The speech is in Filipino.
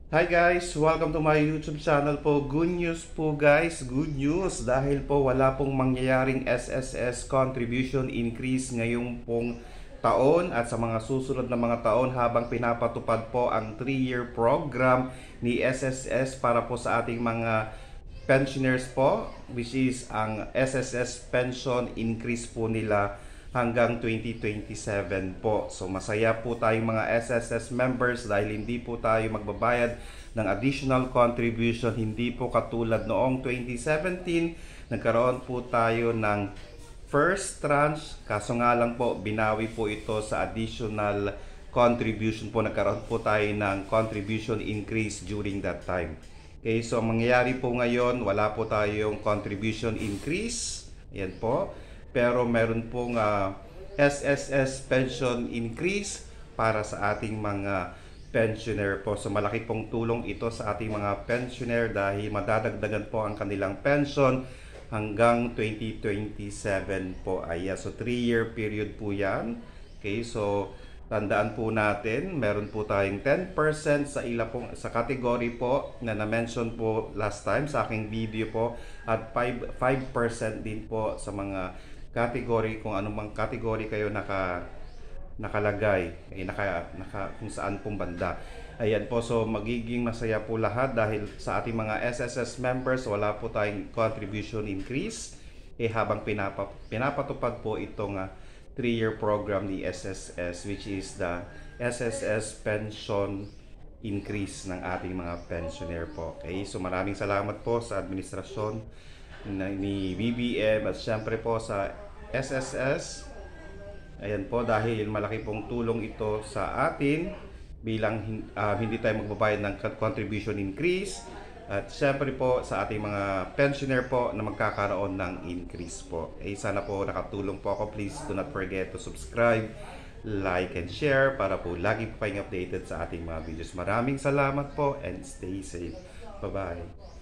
Hi guys! Welcome to my YouTube channel po. Good news po guys, good news dahil po wala pong mangyayaring SSS contribution increase ngayong pong taon at sa mga susunod na mga taon habang pinapatupad po ang 3-year program ni SSS para po sa ating mga pensioners po, which is ang SSS pension increase po nila hanggang 2027 po. So masaya po tayong mga SSS members dahil hindi po tayo magbabayad ng additional contribution. Hindi po katulad noong 2017, nagkaroon po tayo ng first tranche. Kaso nga lang po, binawi po ito sa additional contribution po. Nagkaroon po tayo ng contribution increase during that time. Okay, so ang mangyayari po ngayon, wala po tayong contribution increase. Ayan po. Pero meron pong SSS pension increase para sa ating mga pensioner po. So malaki pong tulong ito sa ating mga pensioner dahil madadagdagan po ang kanilang pension hanggang 2027 po. Ayan, so 3-year period po yan. Okay, so tandaan po natin, meron po tayong 10% sa sa category po na na-mention po last time sa aking video po at 5% din po sa mga category, kung anumang category kayo nakalagay, kung saan pong banda. Ayan po, so magiging masaya po lahat dahil sa ating mga SSS members wala po tayong contribution increase habang pinapatupad po itong 3-year program ni SSS, which is the SSS pension increase ng ating mga pensioner po. Okay, so maraming salamat po sa administrasyon ni BBM at syempre po sa SSS. Ayan po, dahil malaki pong tulong ito sa atin bilang hindi tayo magbabayad ng contribution increase at syempre po sa ating mga pensioner po na magkakaroon ng increase po. Sana po nakatulong po ako. Please do not forget to subscribe, like and share para po lagi po kayong updated sa ating mga videos. Maraming salamat po and stay safe. Bye bye.